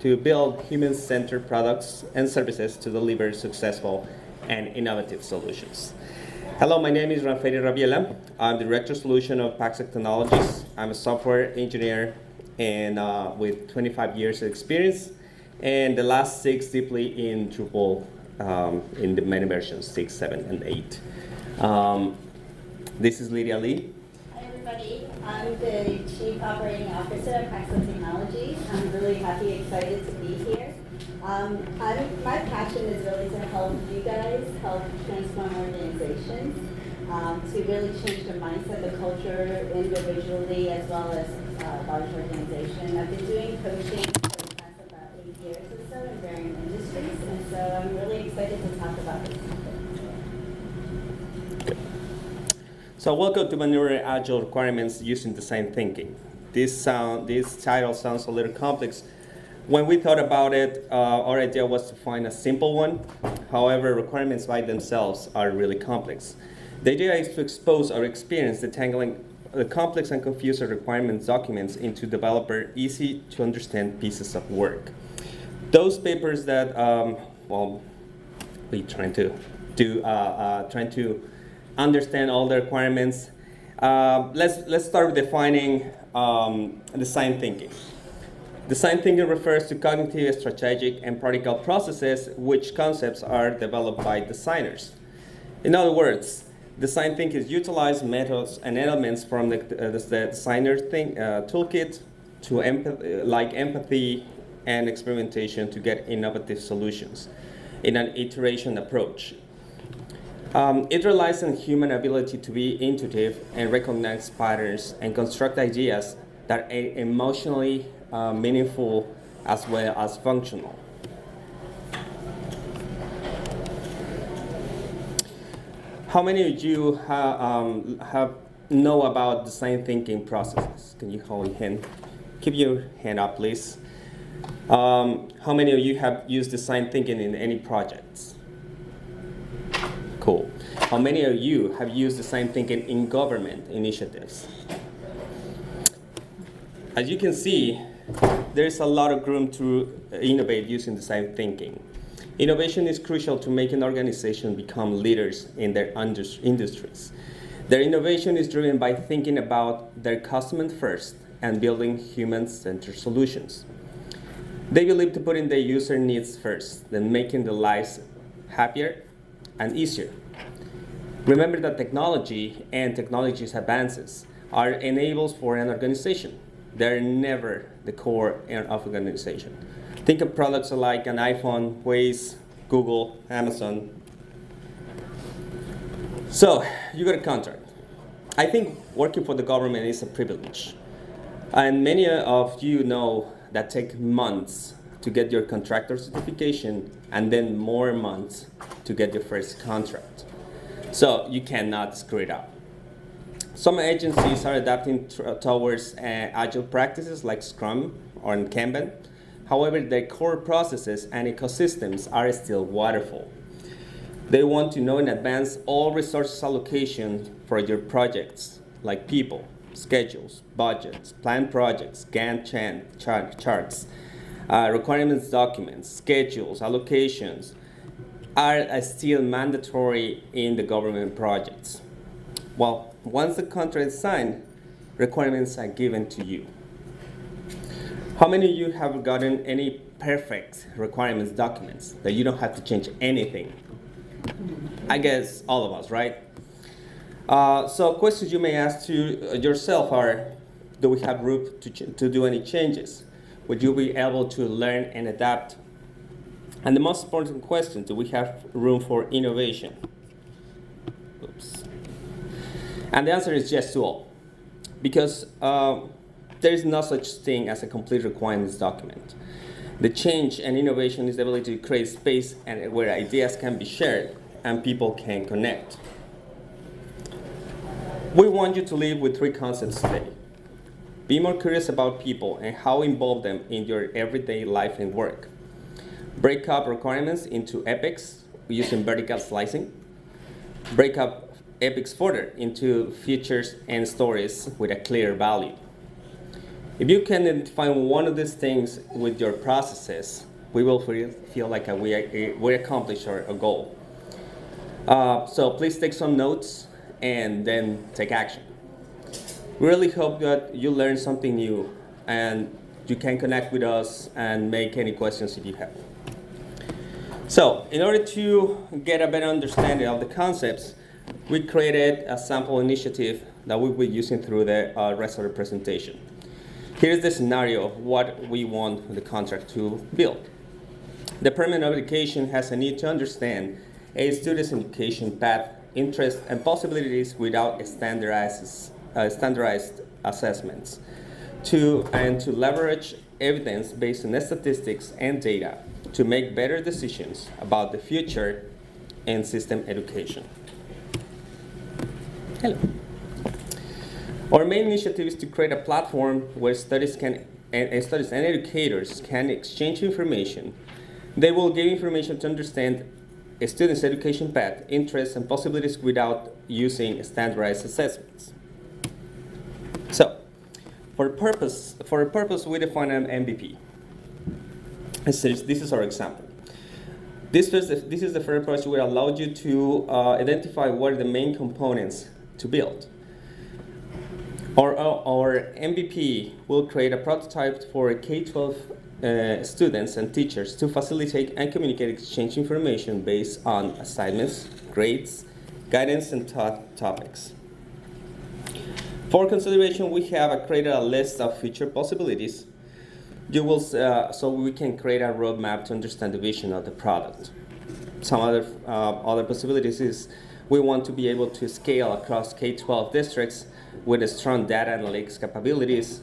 to build human-centered products and services to deliver successful and innovative solutions. Hello, my name is rrabiela. I'm the Director of Solution of Paxec Technologies. I'm a software engineer and with 25 years of experience, and the last 6 deeply in Drupal in the many versions, 6, 7, and 8. This is Lydia Lee. Hi everybody, I'm the Chief Operating Officer of Paxec Technologies. I'm really happy, excited to be here. My passion is really to help you guys help transform organizations, to really change the mindset, the culture individually as well as large organization. I've been doing coaching for the past about 8 years or so in varying industries, and so I'm really excited to talk about this topic. So welcome to Maneuver Agile Requirements Using Design Thinking. This title sounds a little complex. When we thought about it, our idea was to find a simple one. However, requirements by themselves are really complex. The idea is to expose our experience detangling the complex and confusing requirements documents into developer easy to understand pieces of work. Those papers that, we're trying to understand all the requirements. Let's start with defining design thinking. Design thinking refers to cognitive, strategic, and practical processes which concepts are developed by designers. In other words, design thinking utilizes methods and elements from the designer toolkit to empathy and experimentation to get innovative solutions in an iteration approach. It relies on human ability to be intuitive and recognize patterns and construct ideas that are emotionally meaningful as well as functional. How many of you know about design thinking processes? Can you hold your hand? Keep your hand up, please. How many of you have used design thinking in any projects? Cool. How many of you have used design thinking in government initiatives? As you can see, there's a lot of room to innovate using design thinking. Innovation is crucial to making organizations become leaders in their industries. Their innovation is driven by thinking about their customer first and building human-centered solutions. They believe to putting their user needs first, then making their lives happier and easier. Remember that technology and technology's advances are enablers for an organization. They're never the core of an organization. Think of products like an iPhone, Waze, Google, Amazon. So, you got a contract. I think working for the government is a privilege. And many of you know that take months to get your contractor certification and then more months to get your first contract. So you cannot screw it up. Some agencies are adapting towards agile practices like Scrum or Kanban. However, their core processes and ecosystems are still waterfall. They want to know in advance all resources allocation for your projects, like people, schedules, budgets, planned projects, Gantt charts, requirements documents, schedules, allocations are still mandatory in the government projects. Well, once the contract is signed, requirements are given to you. How many of you have gotten any perfect requirements documents that you don't have to change anything? I guess all of us, right? So questions you may ask to yourself are, do we have room to do any changes? Would you be able to learn and adapt? And the most important question, do we have room for innovation? Oops. And the answer is yes to all. Because there is no such thing as a complete requirements document. The change and innovation is the ability to create space and where ideas can be shared and people can connect. We want you to live with 3 concepts today. Be more curious about people and how involve them in your everyday life and work. Break up requirements into epics using vertical slicing. Break up epics further into features and stories with a clear value. If you can identify one of these things with your processes, we will feel like we accomplished our goal. So please take some notes and then take action. We really hope that you learn something new and you can connect with us and make any questions if you have. So in order to get a better understanding of the concepts, we created a sample initiative that we'll be using through the rest of the presentation. Here's the scenario of what we want the contract to build. The permanent of education has a need to understand a student's education path, interests, and possibilities without standardized assessments, and to leverage evidence based on statistics and data to make better decisions about the future in system education. Hello. Our main initiative is to create a platform where studies and educators can exchange information. They will give information to understand a student's education path, interests, and possibilities without using standardized assessments. So, for a purpose, we define an MVP. This is our example. This is the first approach which allowed you to identify what are the main components to build. Our MVP will create a prototype for K-12 students and teachers to facilitate and communicate exchange information based on assignments, grades, guidance, and topics. For consideration, we have created a list of future possibilities. So we can create a roadmap to understand the vision of the product. Some other possibilities is we want to be able to scale across K-12 districts with a strong data analytics capabilities,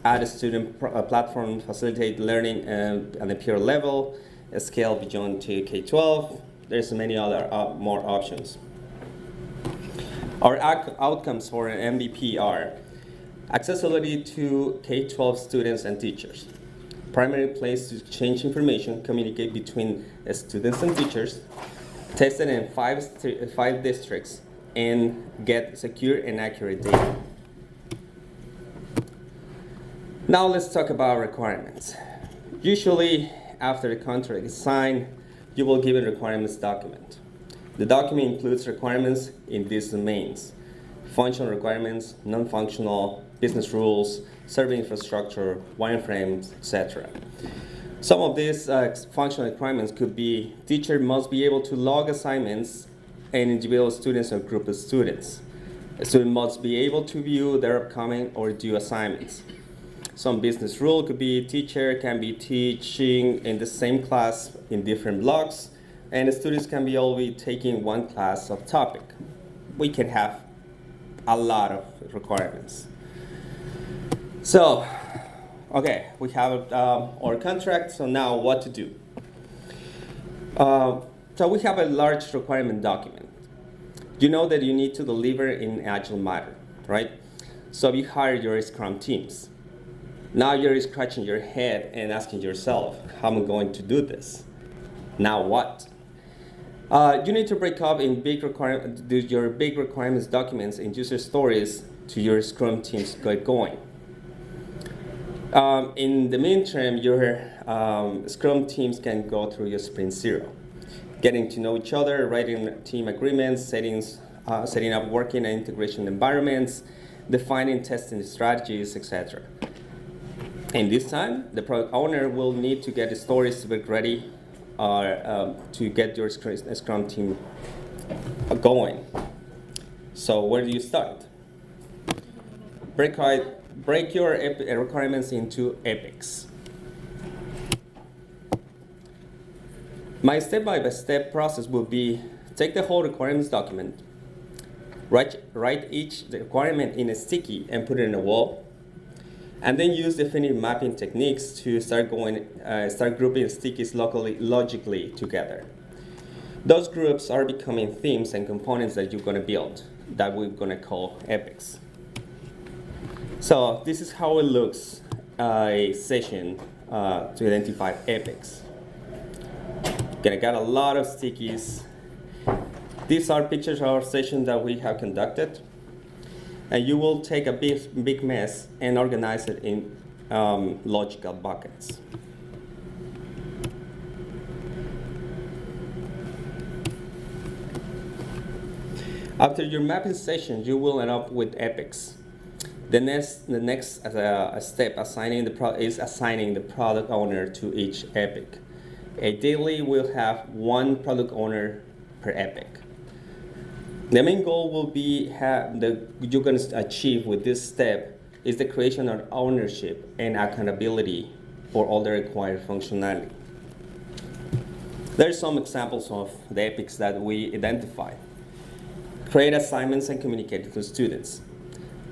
add a student platform, facilitate learning at the peer level, scale beyond to K-12. There's many other more options. Our outcomes for an MVP are accessibility to K-12 students and teachers, primary place to exchange information, communicate between students and teachers, tested in five districts, and get secure and accurate data. Now let's talk about requirements. Usually, after the contract is signed, you will give a requirements document. The document includes requirements in these domains: functional requirements, non-functional, business rules, server infrastructure, wireframes, etc. Some of these functional requirements could be: teacher must be able to log assignments and individual students or group of students. A student must be able to view their upcoming or due assignments. Some business rule could be: teacher can be teaching in the same class in different blocks, and the students can be only taking one class of topic. We can have a lot of requirements. So, okay, we have our contract, so now what to do? So we have a large requirement document. You know that you need to deliver in agile manner, right? So you hire your scrum teams. Now you're scratching your head and asking yourself, how am I going to do this? Now what? You need to break up in your big requirements documents and user stories to your scrum teams get going. In the meantime, your scrum teams can go through your sprint zero, getting to know each other, writing team agreements, setting up working and integration environments, defining testing strategies, etc. In this time, the product owner will need to get the stories ready to get your Scrum team going. So where do you start? Break your requirements into epics. My step-by-step process will be: take the whole requirements document, write each requirement in a sticky and put it in a wall, and then use definitive mapping techniques to start grouping stickies logically together. Those groups are becoming themes and components that you're going to build, that we're going to call epics. So this is how it looks, a session to identify epics. I got a lot of stickies. These are pictures of our session that we have conducted. And you will take a big mess and organize it in logical buckets. After your mapping session, you will end up with epics. The next step is assigning the product owner to each epic. Ideally, we'll have one product owner per epic. The main goal will be you're going to achieve with this step is the creation of ownership and accountability for all the required functionality. There are some examples of the epics that we identify. Create assignments and communicate to students.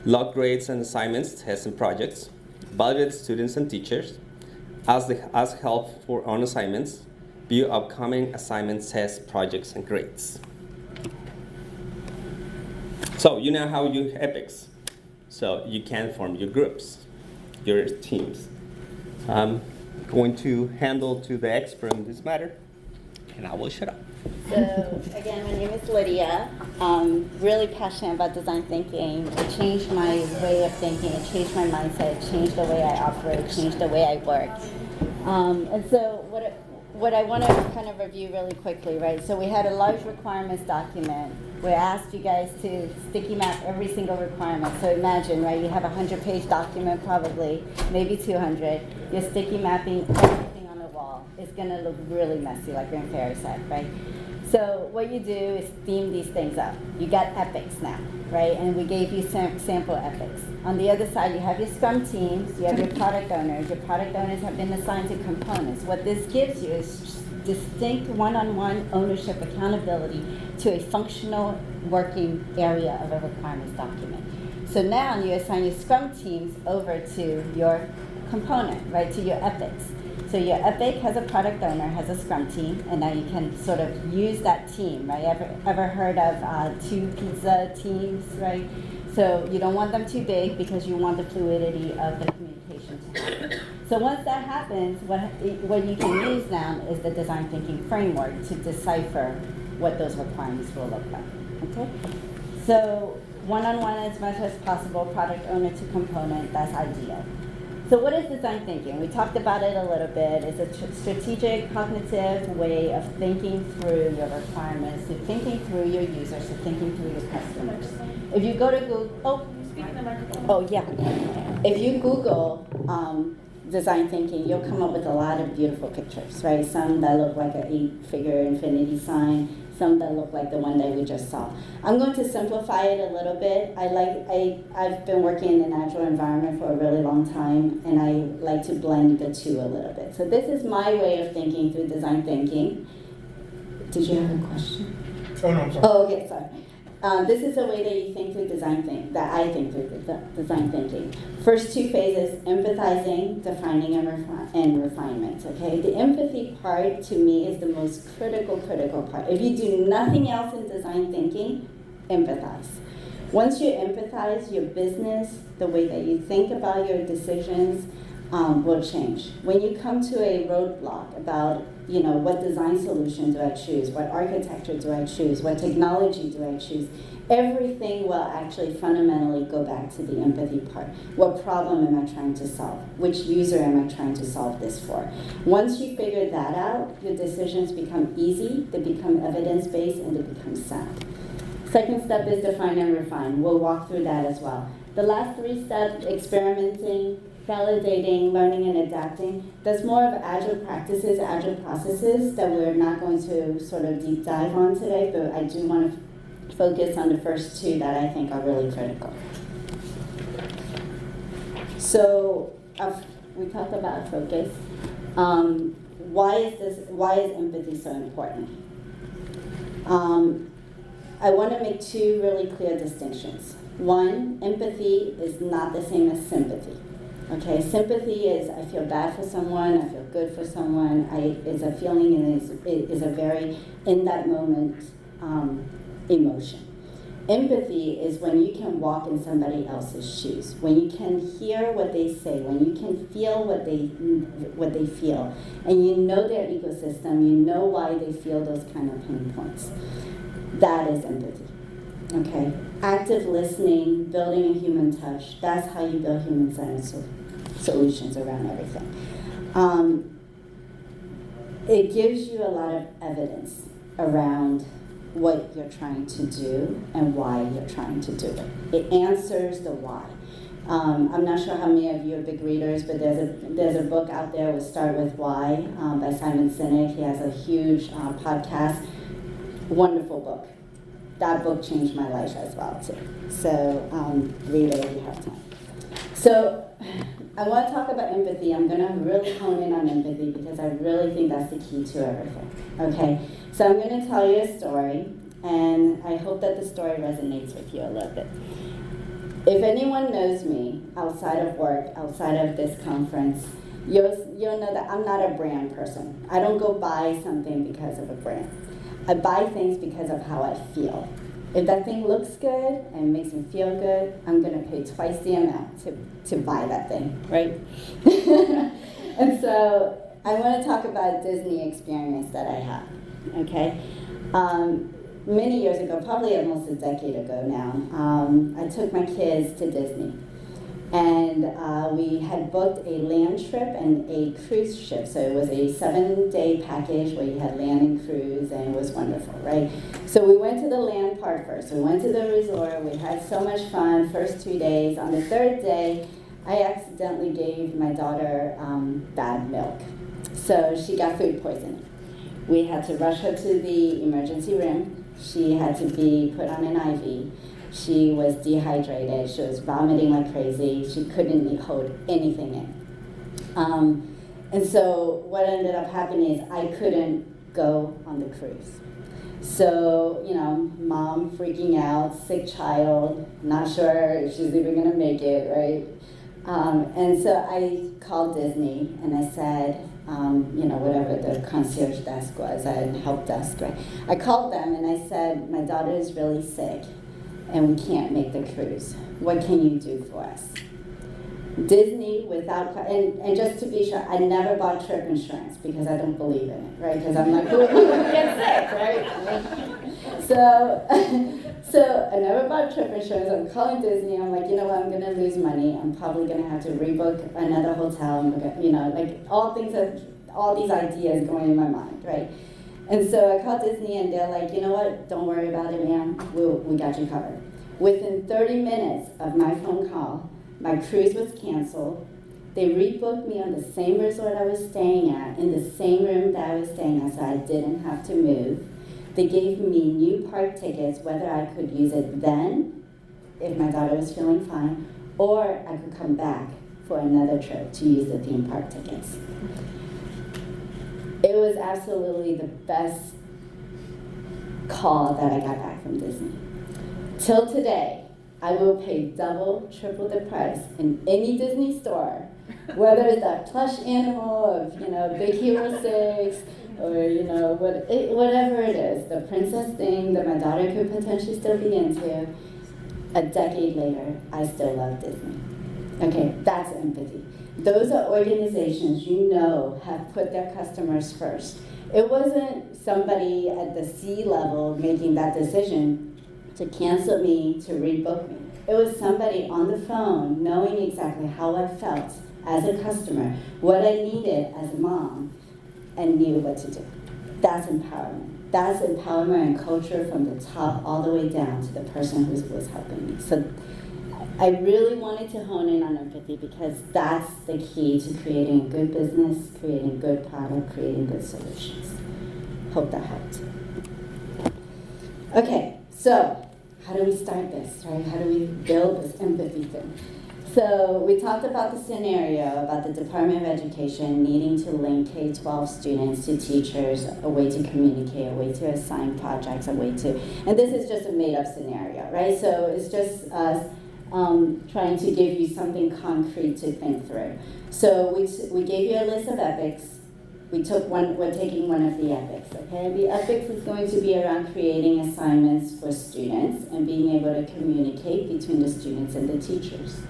Log grades and assignments, tests and projects. Validate students and teachers. Ask help on assignments. View upcoming assignments, tests, projects, and grades. So you know how you epics. So you can form your groups, your teams. I'm going to handle to the expert in this matter, and I will shut up. So again, my name is Lydia. Really passionate about design thinking. It changed my way of thinking. It changed my mindset. It changed the way I operate. Changed the way I work. And so what I want to kind of review really quickly, right? So we had a large requirements document. We asked you guys to sticky map every single requirement. So imagine, right? You have a 100-page document, probably, maybe 200. You're sticky mapping everything on the wall. It's going to look really messy, like Graham Ferry said, right? So what you do is theme these things up. You got epics now, right? And we gave you sample epics. On the other side, you have your scrum teams, you have your product owners. Your product owners have been assigned to components. What this gives you is distinct one-on-one ownership, accountability to a functional working area of a requirements document. So now you assign your scrum teams over to your component, right, to your epics. So your epic has a product owner, has a scrum team, and now you can sort of use that team, right? Ever heard of two pizza teams, right? So you don't want them too big because you want the fluidity of the communication to happen. So once that happens, what you can use now is the design thinking framework to decipher what those requirements will look like, okay? So one-on-one as much as possible, product owner to component, that's ideal. So what is design thinking? We talked about it a little bit. It's a strategic, cognitive way of thinking through your requirements, to thinking through your users, to thinking through your customers. If you go to Google, If you Google design thinking, you'll come up with a lot of beautiful pictures, right? Some that look like an 8-figure infinity sign, some that look like the one that we just saw. I'm going to simplify it a little bit. I've been working in an agile environment for a really long time, and I like to blend the two a little bit. So this is my way of thinking through design thinking. Did you have a question? Oh, no, I'm sorry. Oh, okay, sorry. This is a way that you think through design thinking, that I think through design thinking. First two phases, empathizing, defining, and refinement, okay? The empathy part, to me, is the most critical part. If you do nothing else in design thinking, empathize. Once you empathize, your business, the way that you think about your decisions, will change. When you come to a roadblock about, what design solution do I choose? What architecture do I choose? What technology do I choose? Everything will actually fundamentally go back to the empathy part. What problem am I trying to solve? Which user am I trying to solve this for? Once you figure that out, your decisions become easy, they become evidence-based, and they become sound. Second step is define and refine. We'll walk through that as well. The last three steps, experimenting, validating, learning, and adapting, that's more of agile practices, agile processes that we're not going to sort of deep dive on today, but I do want to focus on the first two that I think are really critical. So we talked about focus. Why is empathy so important? I want to make two really clear distinctions. One, empathy is not the same as sympathy. Okay, sympathy is I feel bad for someone, I feel good for someone, is a feeling and is a very, in that moment, emotion. Empathy is when you can walk in somebody else's shoes, when you can hear what they say, when you can feel what they feel, and you know their ecosystem, you know why they feel those kind of pain points. That is empathy. Okay, active listening, building a human touch. That's how you build human-centered solutions around everything. It gives you a lot of evidence around what you're trying to do and why you're trying to do it. It answers the why. I'm not sure how many of you are big readers, but there's a book out there with Start With Why by Simon Sinek. He has a huge podcast. Wonderful book. That book changed my life as well too. So read it if you have time. So I want to talk about empathy. I'm going to really hone in on empathy because I really think that's the key to everything. Okay, so I'm going to tell you a story, and I hope that the story resonates with you a little bit. If anyone knows me outside of work, outside of this conference, you'll know that I'm not a brand person. I don't go buy something because of a brand. I buy things because of how I feel. If that thing looks good and makes me feel good, I'm going to pay twice the amount to buy that thing, right? And so I want to talk about a Disney experience that I had, okay? Many years ago, probably almost a decade ago now, I took my kids to Disney. And we had booked a land trip and a cruise ship. So it was a 7-day package where you had land and cruise, and it was wonderful, right? So we went to the land part first. We went to the resort. We had so much fun first 2 days. On the third day, I accidentally gave my daughter bad milk. So she got food poisoning. We had to rush her to the emergency room. She had to be put on an IV. She was dehydrated. She was vomiting like crazy. She couldn't hold anything in. And so what ended up happening is I couldn't go on the cruise. So, mom freaking out, sick child, not sure if she's even going to make it, right? And so I called Disney and I said, whatever the concierge desk was, help desk, right? I called them and I said, my daughter is really sick and we can't make the cruise. What can you do for us? Disney, and just to be sure, I never bought trip insurance because I don't believe in it, right? Because I'm like, who gets sick, right? So I never bought trip insurance. I'm calling Disney. I'm like, I'm going to lose money. I'm probably going to have to rebook another hotel. All these ideas going in my mind, right? And so I called Disney, and they're like, you know what? Don't worry about it, ma'am. We got you covered. Within 30 minutes of my phone call, my cruise was canceled. They rebooked me on the same resort I was staying at, in the same room that I was staying at, so I didn't have to move. They gave me new park tickets, whether I could use it then, if my daughter was feeling fine, or I could come back for another trip to use the theme park tickets. It was absolutely the best call that I got back from Disney. Till today, I will pay double, triple the price in any Disney store, whether it's that plush animal of, Big Hero 6, or, whatever it is, the princess thing that my daughter could potentially still be into. A decade later, I still love Disney. Okay, that's empathy. Those are organizations have put their customers first. It wasn't somebody at the C level making that decision to cancel me, to rebook me. It was somebody on the phone knowing exactly how I felt as a customer, what I needed as a mom, and knew what to do. That's empowerment. That's empowerment and culture from the top all the way down to the person who was helping me. So I really wanted to hone in on empathy because that's the key to creating a good business, creating good product, creating good solutions. Hope that helped. Okay, so how do we start this, right? How do we build this empathy thing? So we talked about the scenario about the Department of Education needing to link K-12 students to teachers, a way to communicate, a way to assign projects, and this is just a made-up scenario, right? So it's just us trying to give you something concrete to think through. So we gave you a list of epics. We're taking one of the epics, okay? The epics is going to be around creating assignments for students and being able to communicate between the students and the teachers.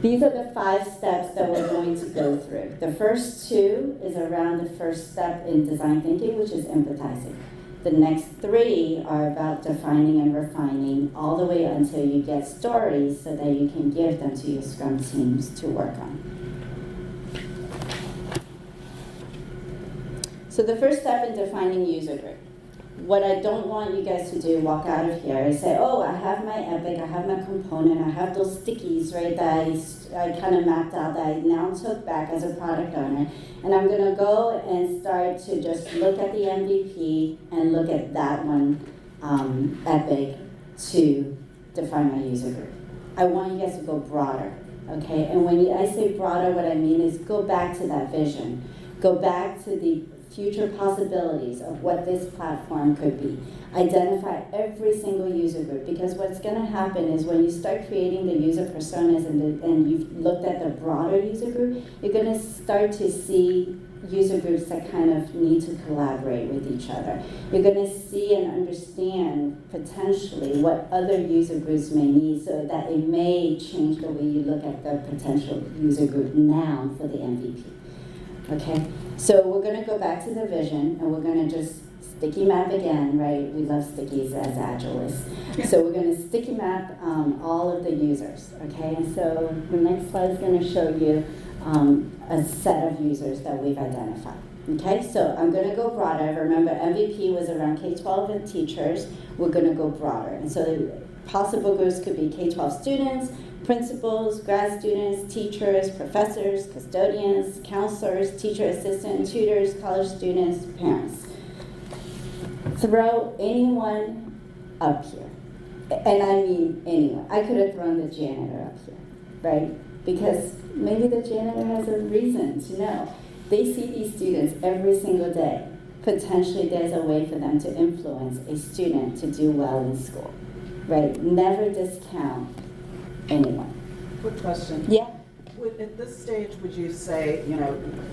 These are the 5 steps that we're going to go through. The first 2 is around the first step in design thinking, which is empathizing. The next 3 are about defining and refining all the way until you get stories so that you can give them to your Scrum teams to work on. So the first step in defining user group. What I don't want you guys to do, walk out of here and say, oh, I have my epic, I have my component, I have those stickies, right, that I kind of mapped out that I now took back as a product owner. And I'm going to go and start to just look at the MVP and look at that one epic to define my user group. I want you guys to go broader, okay? And when I say broader, what I mean is go back to that vision. Go back to the future possibilities of what this platform could be. Identify every single user group, because what's going to happen is when you start creating the user personas and you've looked at the broader user group, you're going to start to see user groups that kind of need to collaborate with each other. You're going to see and understand potentially what other user groups may need, so that it may change the way you look at the potential user group now for the MVP. Okay, so we're going to go back to the vision, and we're going to just sticky map again, right? We love stickies as agilists. So we're going to sticky map all of the users, okay? And so the next slide is going to show you a set of users that we've identified. Okay, so I'm going to go broader. Remember, MVP was around K-12 and teachers. We're going to go broader. And so the possible groups could be K-12 students, principals, grad students, teachers, professors, custodians, counselors, teacher assistant, tutors, college students, parents. Throw anyone up here. And I mean anyone. I could have thrown the janitor up here, right? Because maybe the janitor has a reason to know. They see these students every single day. Potentially there's a way for them to influence a student to do well in school, right? Never discount anyone. Quick question. Yeah. At this stage, would you say,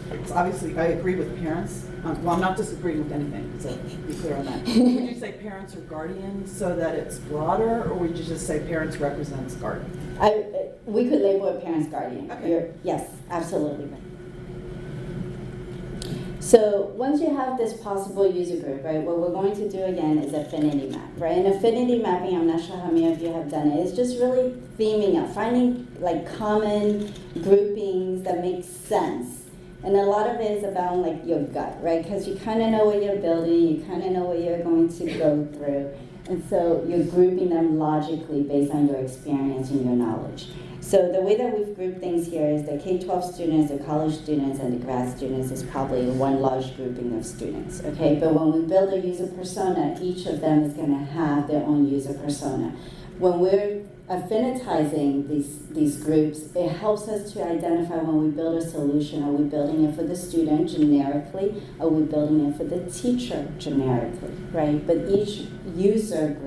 it's obviously, I agree with parents. Well, I'm not disagreeing with anything, so be clear on that. Would you say parents or guardians so that it's broader, or would you just say parents represents guardian? We could label it parents guardian. Okay. Yes, absolutely. So once you have this possible user group, right, what we're going to do again is affinity map, right? And affinity mapping, I'm not sure how many of you have done it, it's just really theming out, finding like common groupings that make sense. And a lot of it is about like your gut, right? Because you kind of know what you're building, you kind of know what you're going to go through. And so you're grouping them logically based on your experience and your knowledge. So the way that we've grouped things here is the K-12 students, the college students, and the grad students is probably one large grouping of students, okay? But when we build a user persona, each of them is gonna have their own user persona. When we're affinitizing these groups, it helps us to identify when we build a solution, are we building it for the student generically, are we building it for the teacher generically, right? But each users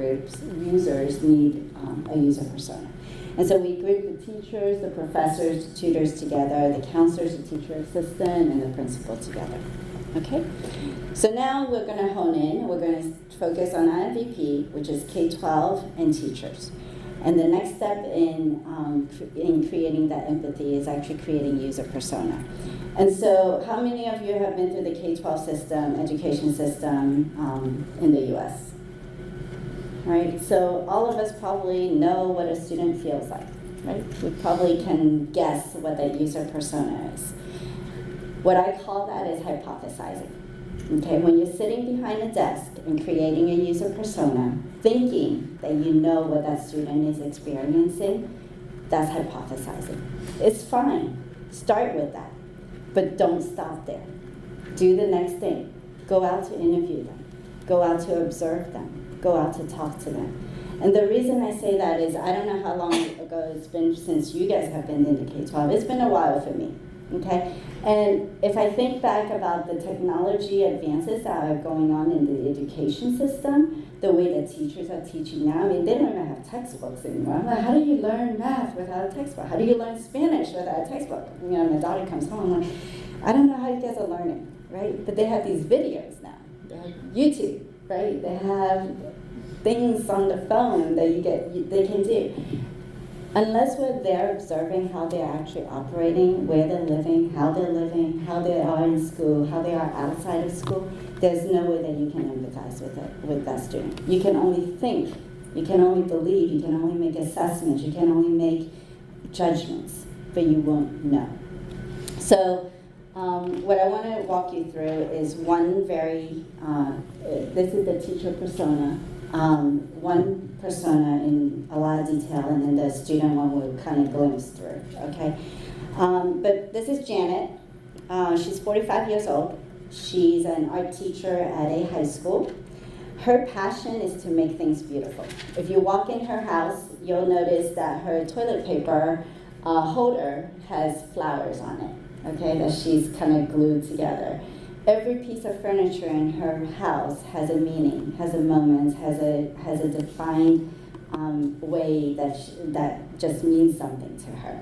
need a user persona. And so we group the teachers, the professors, the tutors together, the counselors, the teacher assistant, and the principal together. Okay? So now we're going to hone in. We're going to focus on MVP, which is K-12 and teachers. And the next step in creating that empathy is actually creating user persona. And so how many of you have been through the K-12 system, education system in the U.S.? Right, so all of us probably know what a student feels like, right? We probably can guess what that user persona is. What I call that is hypothesizing. Okay, when you're sitting behind a desk and creating a user persona, thinking that you know what that student is experiencing, that's hypothesizing. It's fine, start with that, but don't stop there. Do the next thing. Go out to interview them. Go out to observe them. Go out to talk to them. And the reason I say that is I don't know how long ago it's been since you guys have been in the K-12. It's been a while for me, okay? And if I think back about the technology advances that are going on in the education system, the way that teachers are teaching now, I mean, they don't even have textbooks anymore. I'm like, how do you learn math without a textbook? How do you learn Spanish without a textbook? My daughter comes home, I'm like, I don't know how you guys are learning, right? But they have these videos now. They have YouTube, right? They have things on the phone that they can do. Unless we're there observing how they're actually operating, where they're living, how they are in school, how they are outside of school, there's no way that you can empathize with that student. You can only think, you can only believe, you can only make assessments, you can only make judgments, but you won't know. So what I want to walk you through is one very, this is the teacher persona, one persona in a lot of detail, and then the student one will kind of glimpse through, okay? But this is Janet. She's 45 years old. She's an art teacher at a high school. Her passion is to make things beautiful. If you walk in her house, you'll notice that her toilet paper holder has flowers on it, okay, that she's kind of glued together. Every piece of furniture in her house has a meaning, has a moment, has a defined way that just means something to her.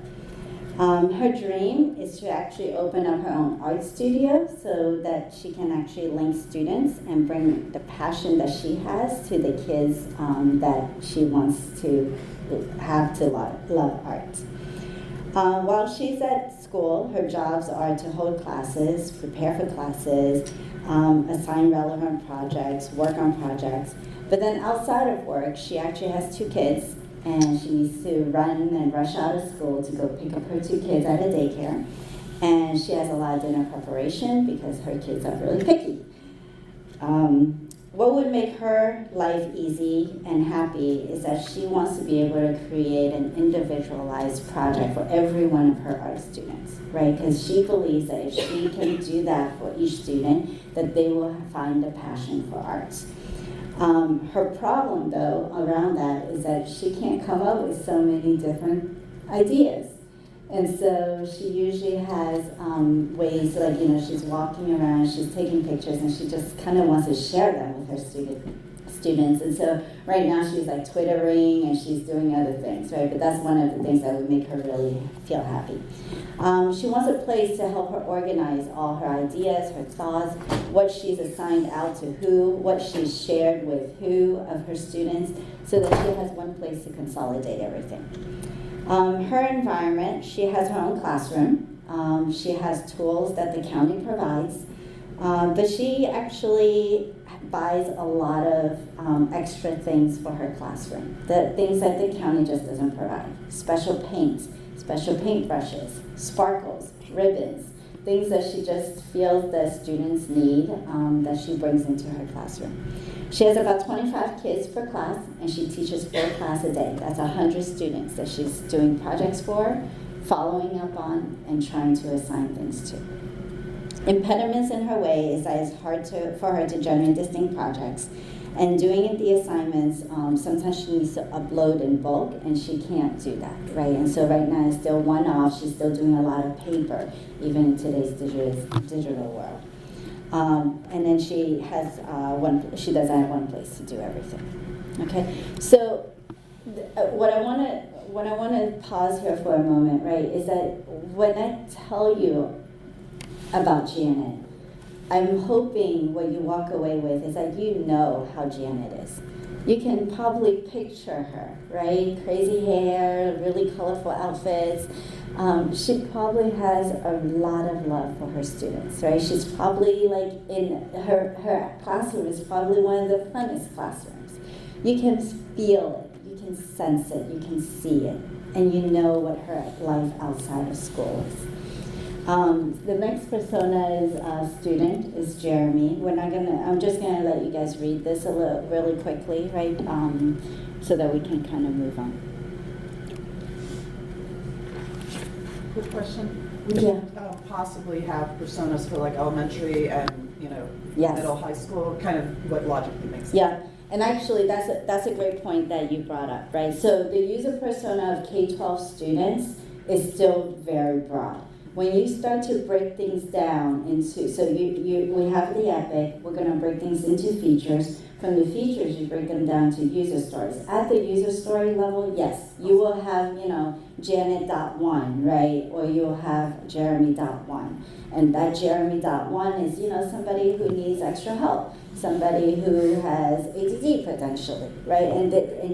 Her dream is to actually open up her own art studio so that she can actually link students and bring the passion that she has to the kids that she wants to have to love art. While she's at school, her jobs are to hold classes, prepare for classes, assign relevant projects, work on projects. But then outside of work, she actually has 2 kids, and she needs to run and rush out of school to go pick up her 2 kids at a daycare. And she has a lot of dinner preparation because her kids are really picky. What would make her life easy and happy is that she wants to be able to create an individualized project for every one of her art students, right? Because she believes that if she can do that for each student, that they will find a passion for art. Her problem, though, around that is that she can't come up with so many different ideas. And so she usually has ways, like, she's walking around, she's taking pictures, and she just kind of wants to share them with her students. And so right now she's like twittering and she's doing other things, right? But that's one of the things that would make her really feel happy. She wants a place to help her organize all her ideas, her thoughts, what she's assigned out to who, what she's shared with who of her students, so that she has one place to consolidate everything. Her environment, she has her own classroom. She has tools that the county provides, but she actually buys a lot of extra things for her classroom, the things that the county just doesn't provide. Special paints, special paintbrushes, sparkles, ribbons, things that she just feels that students need that she brings into her classroom. She has about 25 kids per class, and she teaches 4 classes a day. That's 100 students that she's doing projects for, following up on, and trying to assign things to. Impediments in her way is that it's hard for her to generate distinct projects. And doing the assignments, sometimes she needs to upload in bulk, and she can't do that, right? And so right now it's still one-off. She's still doing a lot of paper, even in today's digital world. And then she has she doesn't have one place to do everything. Okay, so what I want to pause here for a moment, right, is that when I tell you about Janet, I'm hoping what you walk away with is that you know how Janet is. You can probably picture her, right? Crazy hair, really colorful outfits. She probably has a lot of love for her students, right? She's probably like in her classroom is probably one of the funnest classrooms. You can feel it, you can sense it, you can see it, and you know what her life outside of school is. The next persona is student, is Jeremy. I'm just gonna let you guys read this really quickly, right? So that we can kind of move on. Quick question. Would you possibly have personas for like elementary and, Yes. middle, high school, kind of what logically makes sense? Yeah, and actually that's a great point that you brought up, right? So the user persona of K-12 students is still very broad. When you start to break things down into, so we have the epic, we're going to break things into features. From the features, you break them down to user stories. At the user story level, yes, you will have, Janet.1, right? Or you'll have Jeremy.1. And that Jeremy.1 is, somebody who needs extra help, somebody who has ADD potentially, right? And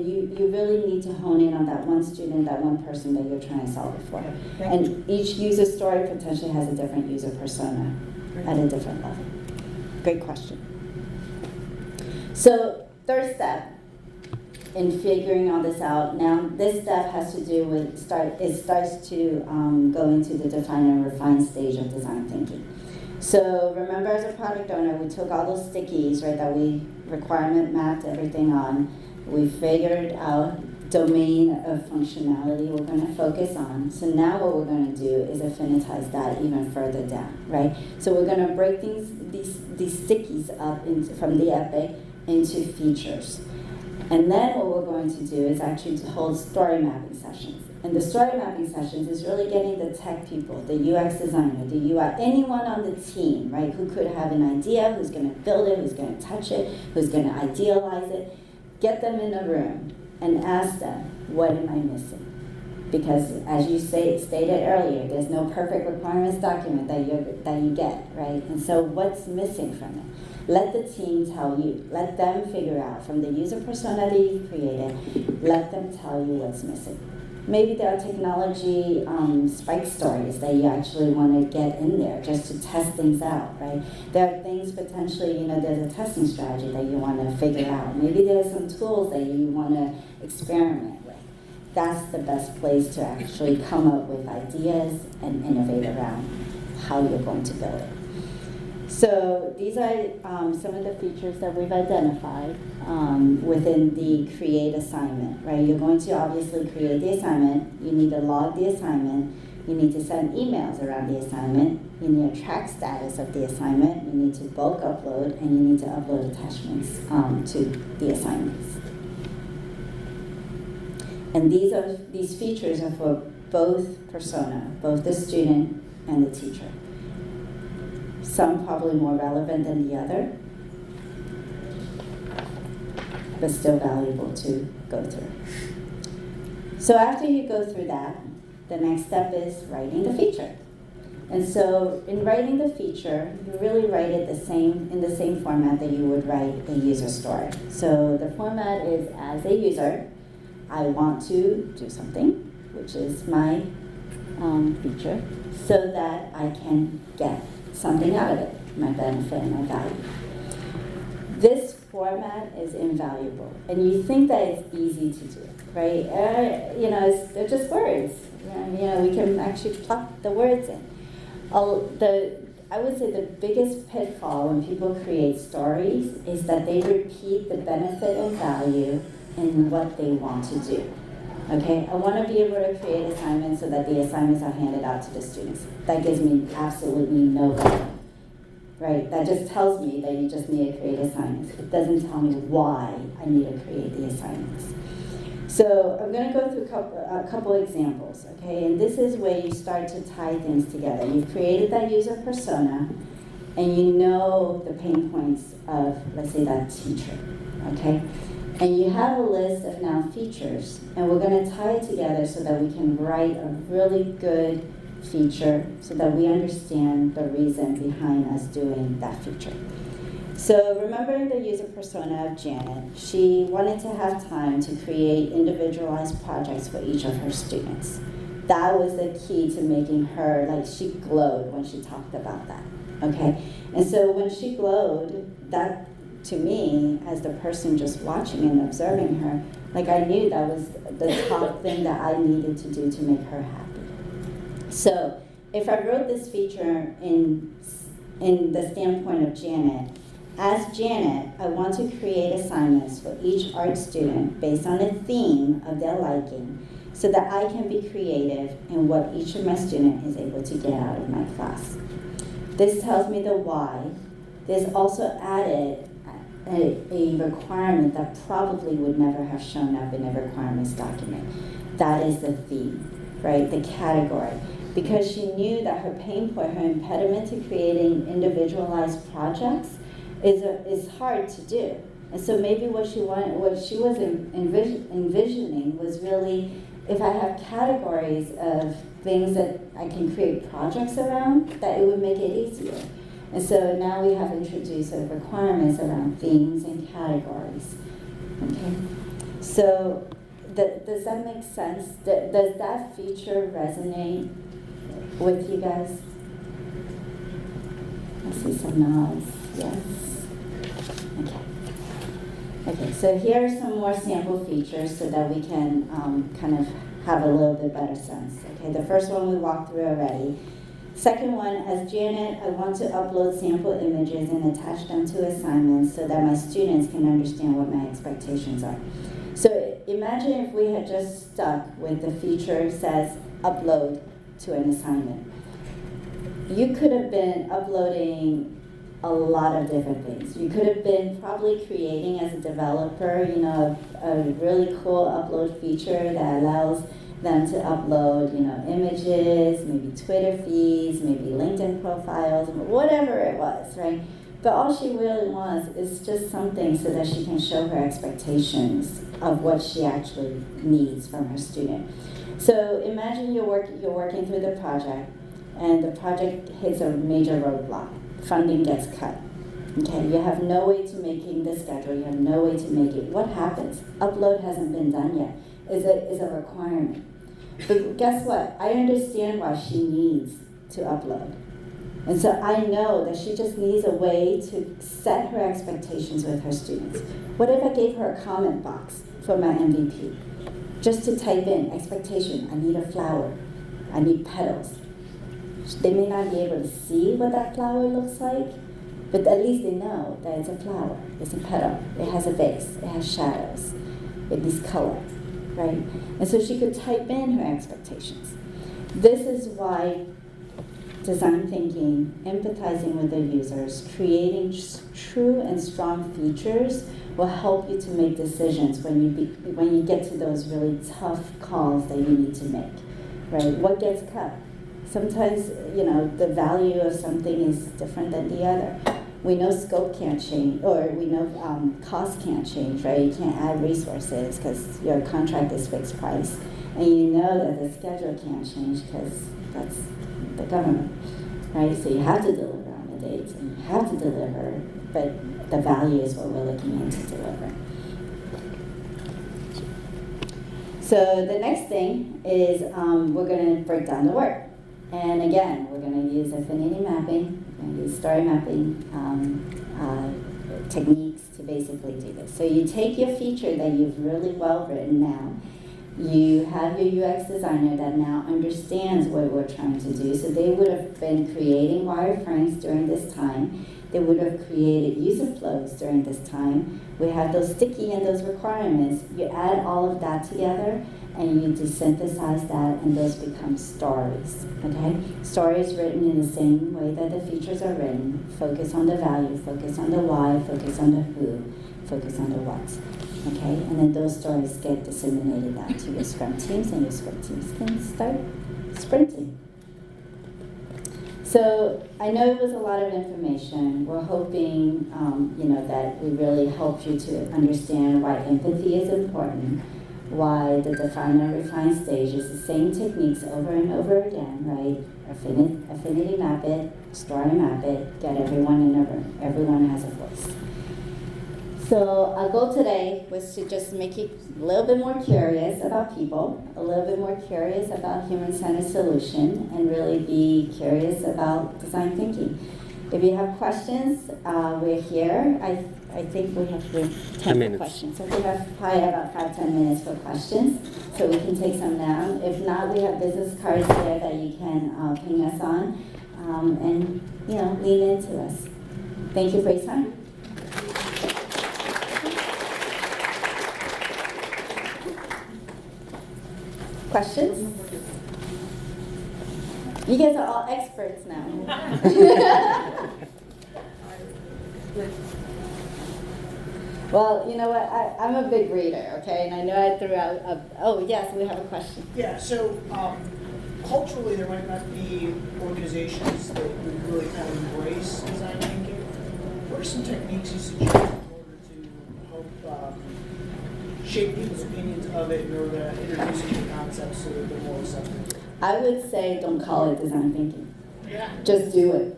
you really need to hone in on that one student, that one person that you're trying to solve it for. And each user story potentially has a different user persona at a different level. Great question. So third step in figuring all this out. Now this step has to do with starts to go into the define and refine stage of design thinking. So remember, as a product owner, we took all those stickies, right, that we requirement mapped everything on. We figured out domain of functionality we're going to focus on. So now what we're going to do is affinitize that even further down, right? So we're going to break these stickies up from the epic into features. And then what we're going to do is actually to hold story mapping sessions. And the story mapping sessions is really getting the tech people, the UX designer, the UI, anyone on the team, right, who could have an idea, who's going to build it, who's going to touch it, who's going to idealize it. Get them in a room and ask them, what am I missing? Because as you stated earlier, there's no perfect requirements document that you get, right? And so what's missing from it? Let the team tell you. Let them figure out from the user persona that you've created, let them tell you what's missing. Maybe there are technology spike stories that you actually want to get in there just to test things out, right? There are things potentially, there's a testing strategy that you want to figure out. Maybe there's some tools that you want to experiment with. That's the best place to actually come up with ideas and innovate around how you're going to build it. So these are some of the features that we've identified within the create assignment, right? You're going to obviously create the assignment. You need to log the assignment. You need to send emails around the assignment. You need to track status of the assignment. You need to bulk upload, and you need to upload attachments to the assignments. And these features are for both persona, both the student and the teacher. Some probably more relevant than the other, but still valuable to go through. So after you go through that, the next step is writing the feature. And so in writing the feature, you really write it in the same format that you would write a user story. So the format is, as a user, I want to do something, which is my feature, so that I can get something out of it, my benefit and my value. This format is invaluable, and you think that it's easy to do, right? They're just words. We can actually plug the words in. I would say the biggest pitfall when people create stories is that they repeat the benefit and value in what they want to do. Okay, I want to be able to create assignments so that the assignments are handed out to the students. That gives me absolutely no value, right? That just tells me that you just need to create assignments. It doesn't tell me why I need to create the assignments. So I'm going to go through a couple examples, okay? And this is where you start to tie things together. You've created that user persona, and you know the pain points of, let's say, that teacher, okay? And you have a list of now features, and we're going to tie it together so that we can write a really good feature so that we understand the reason behind us doing that feature. So remembering the user persona of Janet, she wanted to have time to create individualized projects for each of her students. That was the key to making her, she glowed when she talked about that, okay? And so when she glowed, that, to me, as the person just watching and observing her, I knew that was the top thing that I needed to do to make her happy. So if I wrote this feature in the standpoint of Janet, as Janet, I want to create assignments for each art student based on a theme of their liking so that I can be creative in what each of my students is able to get out of my class. This tells me the why. There's also added a requirement that probably would never have shown up in a requirements document. That is the theme, right? The category. Because she knew that her pain point, her impediment to creating individualized projects is hard to do. And so maybe what she was envisioning was really, if I have categories of things that I can create projects around, that it would make it easier. And so now we have introduced requirements around themes and categories. Okay, so does that make sense? Does that feature resonate with you guys? I see some nods. Yes. Okay. Okay, so here are some more sample features so that we can kind of have a little bit better sense. Okay, the first one we walked through already. Second one, as Janet, I want to upload sample images and attach them to assignments so that my students can understand what my expectations are. So imagine if we had just stuck with the feature says upload to an assignment. You could have been uploading a lot of different things. You could have been probably creating as a developer, a really cool upload feature that allows them to upload, images, maybe Twitter feeds, maybe LinkedIn profiles, whatever it was, right? But all she really wants is just something so that she can show her expectations of what she actually needs from her student. So imagine you're working through the project, and the project hits a major roadblock. Funding gets cut. Okay, you have no way to making the schedule. You have no way to make it. What happens? Upload hasn't been done yet. Is a requirement. But guess what? I understand why she needs to upload. And so I know that she just needs a way to set her expectations with her students. What if I gave her a comment box for my MVP? Just to type in expectation, I need a flower, I need petals. They may not be able to see what that flower looks like, but at least they know that it's a flower, it's a petal, it has a base, it has shadows, it needs color, right? And so she could type in her expectations. This is why design thinking, empathizing with the users, creating true and strong features will help you to make decisions when you get to those really tough calls that you need to make, right? What gets cut? Sometimes, the value of something is different than the other. We know scope can't change, or we know cost can't change, right? You can't add resources because your contract is fixed price. And you know that the schedule can't change because that's the government, right? So you have to deliver on the dates, and you have to deliver, but the value is what we're looking into deliver. So the next thing is we're going to break down the work. And again, we're going to use affinity mapping, we're going to use story mapping techniques to basically do this. So you take your feature that you've really well written now, you have your UX designer that now understands what we're trying to do. So they would have been creating wireframes during this time. They would have created user flows during this time. We have those sticky and those requirements. You add all of that together, and you desynthesize that, and those become stories, okay? Stories written in the same way that the features are written. Focus on the value, focus on the why, focus on the who, focus on the what, okay? And then those stories get disseminated out to your Scrum teams, and your Scrum teams can start sprinting. So I know it was a lot of information. We're hoping, that we really helped you to understand why empathy is important, why the define and refine stage is the same techniques over and over again, right? Affinity map it, story map it, get everyone in a room. Everyone has a voice. So our goal today was to just make you a little bit more curious about people, a little bit more curious about human-centered solution, and really be curious about design thinking. If you have questions, we're here. I think we have 10 questions. So we have probably about 5-10 minutes for questions, so we can take some now. If not, we have business cards there that you can ping us on, and lean into us. Thank you for your time. Questions? You guys are all experts now. Well, you know what? I'm a big reader, okay? And I know I threw out oh, yes, we have a question. Yeah, so culturally there might not be organizations that would really kind of embrace design thinking. What are some techniques you suggest in order to help shape people's opinions of it in order to introduce new concepts so that they're more acceptable? I would say don't call it design thinking. Yeah. Just do it.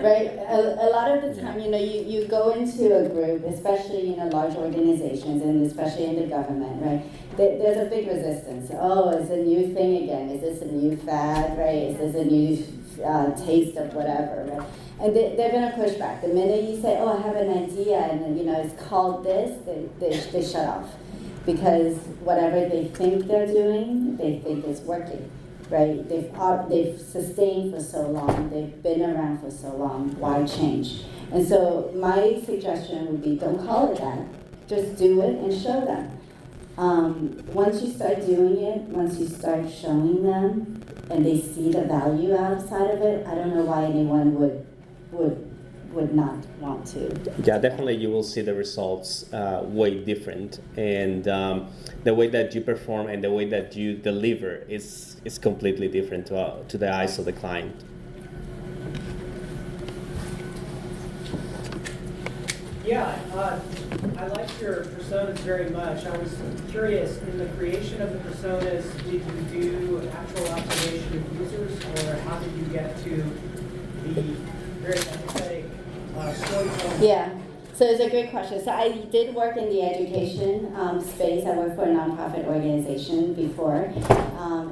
Right? A lot of the time, you go into a group, especially large organizations and especially in the government, right? There's a big resistance. Oh, it's a new thing again. Is this a new fad, right? Is this a new taste of whatever, right? And they're going to push back. The minute you say, oh, I have an idea, and it's called this, they shut off. Because whatever they think they're doing, they think is working, right? They've sustained for so long, they've been around for so long, why change? And so my suggestion would be, don't call it that, just do it and show them. Once you start doing it, once you start showing them, and they see the value outside of it, I don't know why anyone would not want to. Yeah, definitely you will see the results way different, and the way that you perform and the way that you deliver is completely different to the eyes of the client. Yeah, I like your personas very much. I was curious, in the creation of the personas, did you do actual observation of users, or how did you get to the very empathetic storytelling? Yeah, so it's a great question. So I did work in the education space. I worked for a nonprofit organization before.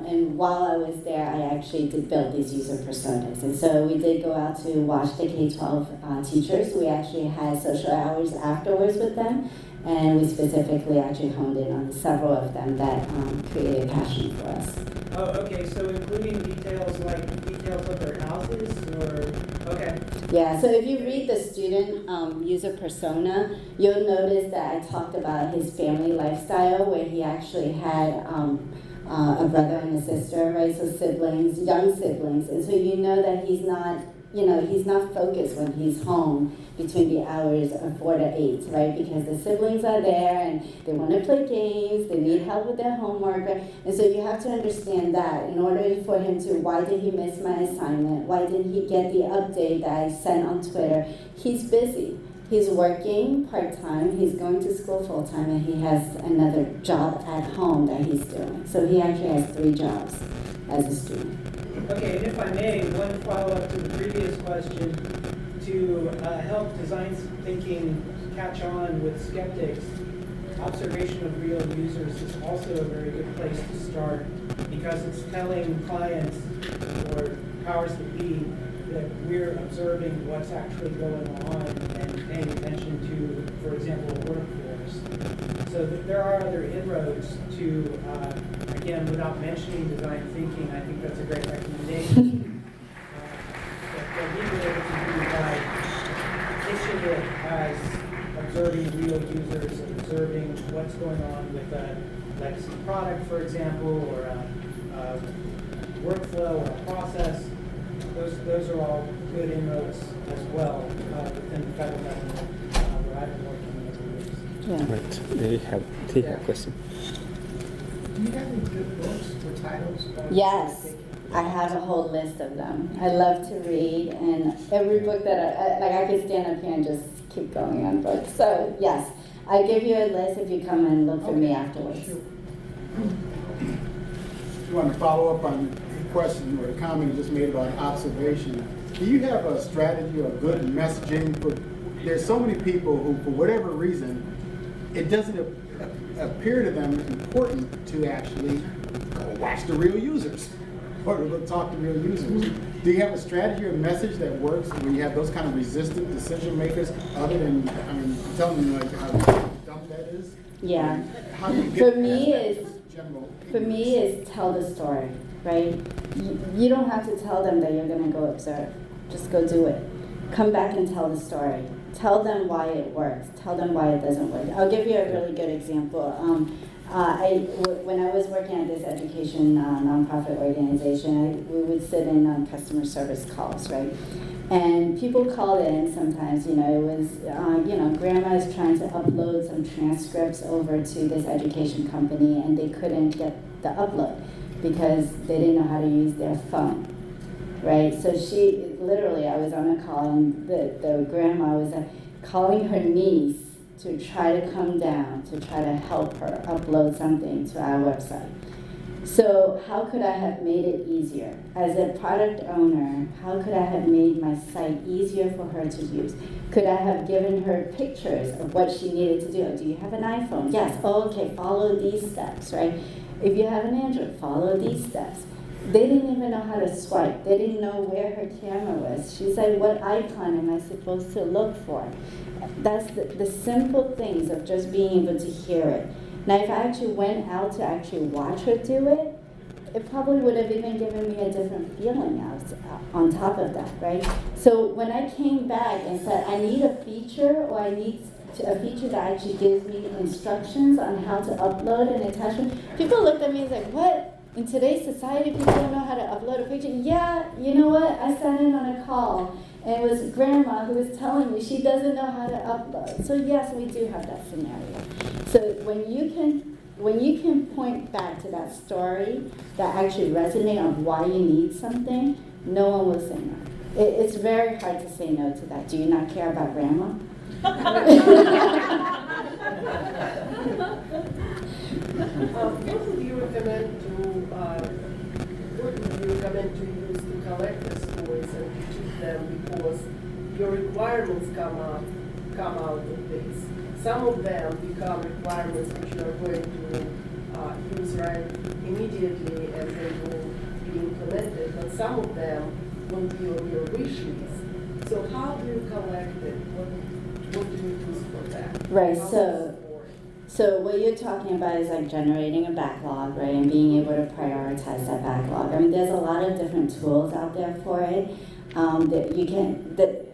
And while I was there, I actually did build these user personas. And so we did go out to watch the K-12 teachers. We actually had social hours afterwards with them. And we specifically actually honed in on several of them that created passion for us. Oh, okay, so including details of their houses, or, okay. Yeah, so if you read the student user persona, you'll notice that I talked about his family lifestyle, where he actually had a brother and a sister, right? So siblings, young siblings, and so you know that he's not focused when he's home between the hours of 4 to 8, right? Because the siblings are there and they want to play games, they need help with their homework, right? And so you have to understand that in order for him to, why did he miss my assignment? Why didn't he get the update that I sent on Twitter? He's busy. He's working part-time, he's going to school full-time, and he has another job at home that he's doing. So he actually has 3 jobs as a student. Okay, and if I may, one follow-up to the previous question, to help design thinking catch on with skeptics, observation of real users is also a very good place to start, because it's telling clients or powers that be that we're observing what's actually going on and paying attention to, for example, a workforce. So there are other inroads to, again, without mentioning design thinking, I think that's a great recommendation. That we were able to do by pitching it as observing real users and observing what's going on with a legacy product, for example, or a workflow or a process. Those are all good inroads as well within the federal government where I've been working in over years. Yeah. Right. They have a question. Do you have any good books or titles? Yes, I have a whole list of them. I love to read, and every book that I could stand up here and just keep going on books. So yes, I give you a list if you come and look for me afterwards. Sure. You want to follow up on the question or the comment you just made about observation. Do you have a strategy or good messaging for? There's so many people who, for whatever reason, it doesn't appear to them important to actually go watch the real users or to go talk to real users. Do you have a strategy or message that works when you have those kind of resistant decision makers, other than, telling them like how dumb that is? Yeah. How do you get For me past is that general For me, is tell the story, right? You don't have to tell them that you're going to go observe. Just go do it. Come back and tell the story. Tell them why it works. Tell them why it doesn't work. I'll give you a really good example. When I was working at this education nonprofit organization, we would sit in on customer service calls, right? And people call in sometimes, it was, grandma is trying to upload some transcripts over to this education company, and they couldn't get the upload because they didn't know how to use their phone, right? So I was on a call, and the grandma was calling her niece to try to come down, to try to help her upload something to our website. So how could I have made it easier? As a product owner, how could I have made my site easier for her to use? Could I have given her pictures of what she needed to do? Do you have an iPhone? Yes. Oh, okay, follow these steps, right? If you have an Android, follow these steps. They didn't even know how to swipe. They didn't know where her camera was. She said, what icon am I supposed to look for? That's the simple things of just being able to hear it. Now, if I actually went out to actually watch her do it, it probably would have even given me a different feeling on top of that, right? So when I came back and said, I need a feature, or I need a feature that actually gives me instructions on how to upload an attachment, people looked at me and said, what? In today's society, people don't know how to upload a picture. Yeah, you know what? I sat in on a call, and it was grandma who was telling me she doesn't know how to upload. So yes, we do have that scenario. So when you can point back to that story that actually resonates on why you need something, no one will say no. It's very hard to say no to that. Do you not care about grandma? What would you recommend to use to collect the stories and to teach them, because your requirements come out of this. Some of them become requirements which you are going to use right immediately and they will be implemented, but some of them will be on your wish list. So how do you collect it? What do you use for that? Right, How so what you're talking about is like generating a backlog, right, and being able to prioritize that backlog. I mean, there's a lot of different tools out there for it. That you can, the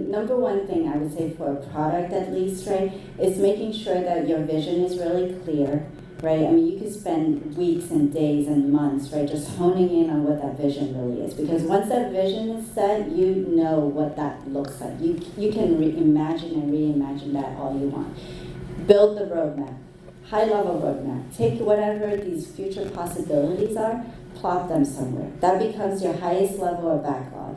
number one thing I would say for a product at least, right, is making sure that your vision is really clear, right? I mean, you could spend weeks and days and months, right, just honing in on what that vision really is. Because once that vision is set, you know what that looks like. You can imagine and reimagine that all you want. Build the roadmap, high-level roadmap. Take whatever these future possibilities are, plot them somewhere. That becomes your highest level of backlog.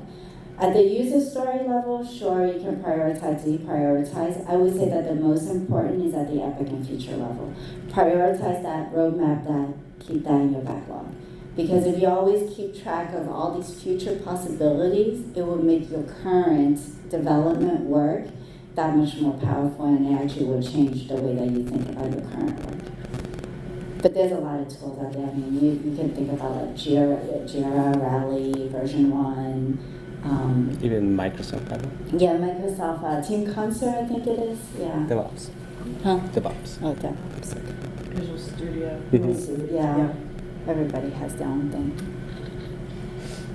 At the user story level, sure, you can prioritize, deprioritize. I would say that the most important is at the epic and feature level. Prioritize that, roadmap that, keep that in your backlog. Because if you always keep track of all these future possibilities, it will make your current development work that much more powerful, and it actually will change the way that you think about your current work. But there's a lot of tools out there. I mean, you can think about like Jira, Rally, version 1. Even Microsoft level. Yeah, Microsoft Team Concert, I think it is. Yeah. DevOps. Huh? DevOps. Oh, DevOps. Visual Studio. Yeah. Everybody has their own thing.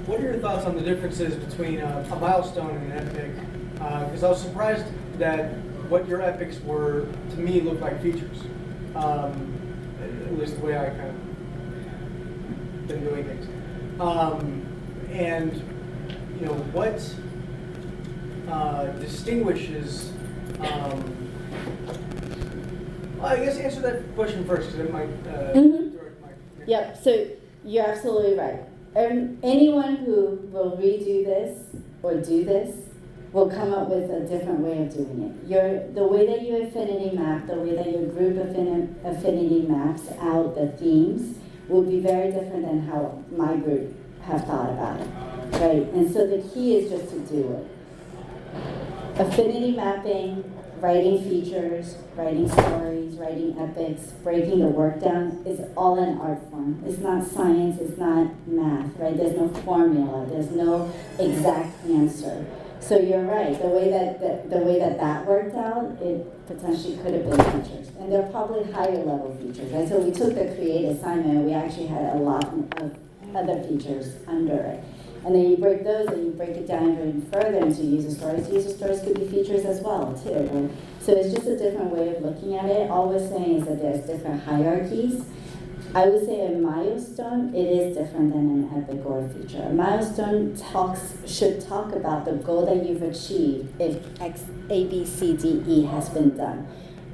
What are your thoughts on the differences between a milestone and an epic? Because I was surprised that what your epics were, to me, looked like features. At least the way I kind of been doing things. And, you know, what distinguishes, well, I guess answer that question first, because it might direct my... Yep, so you're absolutely right. Anyone who will redo this or do this will come up with a different way of doing it. The way that you affinity map, the way that your group affinity maps out the themes will be very different than how my group have thought about it, right? And so the key is just to do it. Affinity mapping, writing features, writing stories, writing epics, breaking the work down is all an art form. It's not science, it's not math, right? There's no formula, there's no exact answer. So you're right, the way that worked out, it potentially could have been features. And they're probably higher level features, right? So we took the create assignment, we actually had a lot of other features under it. And then you break those and you break it down even further into user stories. User stories could be features as well, too. Right? So it's just a different way of looking at it. All we're saying is that there's different hierarchies. I would say a milestone, it is different than an epic or a feature. A milestone should talk about the goal that you've achieved if X, A, B, C, D, E has been done.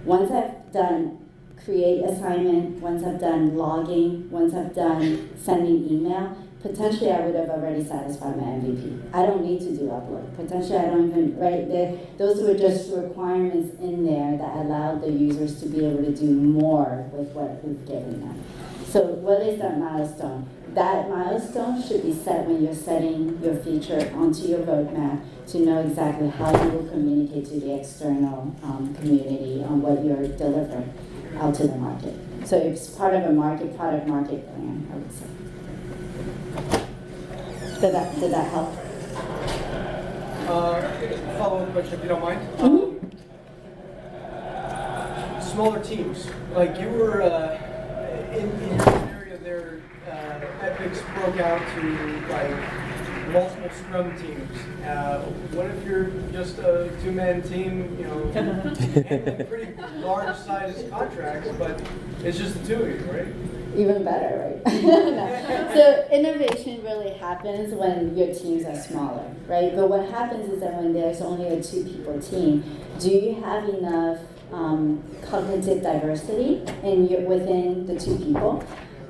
Once I've done create assignment, once I've done logging, once I've done sending email, potentially I would have already satisfied my MVP. I don't need to do upload. Potentially I don't even, right? Those were just requirements in there that allowed the users to be able to do more with what we've given them. So what is that milestone? That milestone should be set when you're setting your feature onto your roadmap to know exactly how you will communicate to the external community on what you're delivering out to the market. So it's part of a product market plan, I would say. Did that help? Follow-up question, if you don't mind. Smaller teams, like you were in your scenario there, epics broke out to like multiple scrum teams. What if you're just a two-man team, you know, handling pretty large-sized contracts, but it's just the two of you, right? Even better, right? No. So innovation really happens when your teams are smaller, right? But what happens is that when there's only a 2-people team, do you have enough cognitive diversity within the 2 people?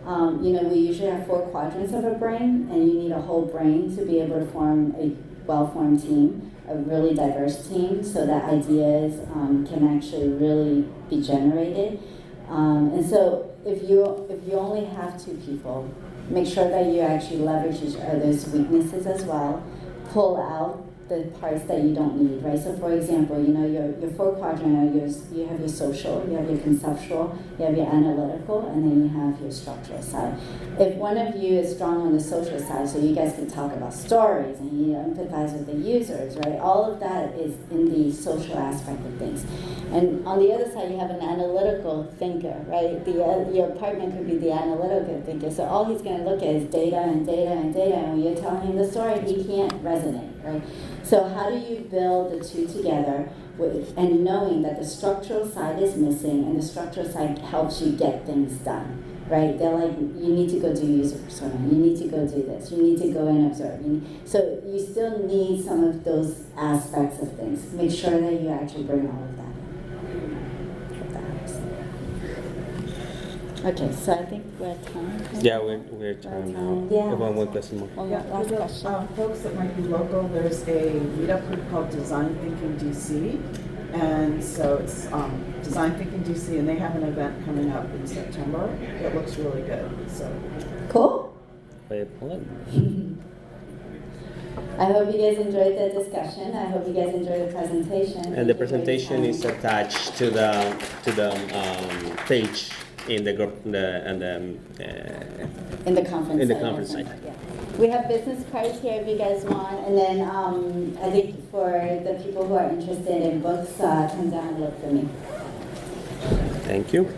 You know, we usually have 4 quadrants of a brain, and you need a whole brain to be able to form a well-formed team, a really diverse team, so that ideas can actually really be generated. And so if you only have 2 people, make sure that you actually leverage each other's weaknesses as well. Pull out the parts that you don't need, right? So for example, you know, your 4 quadrant, you have your social, you have your conceptual, you have your analytical, and then you have your structural side. If one of you is strong on the social side, so you guys can talk about stories and you empathize with the users, right? All of that is in the social aspect of things. And on the other side, you have an analytical thinker, right? Your partner could be the analytical thinker. So all he's going to look at is data and data and data, and when you're telling him the story, he can't resonate, right? So how do you build the 2 together and knowing that the structural side is missing and the structural side helps you get things done, right? They're like, you need to go do user persona, you need to go do this, you need to go and observe. So you still need some of those aspects of things. Make sure that you actually bring all of that in. Hope that helps. Okay, so I think we're at time. Okay? Yeah, we're trying now. Yeah. One question more. One Yeah, last for the question. folks that might be local, there's a meetup group called Design Thinking DC. And so it's Design Thinking DC, and they have an event coming up in September that looks really good. So Cool. Wait, hold on. I hope you guys enjoyed the discussion. I hope you guys enjoyed the presentation. And the presentation is attached to the page in the group in the conference. in the site, conference I think. site. Yeah. We have business cards here if you guys want, and then I think for the people who are interested in books, come down and look for me. Thank you.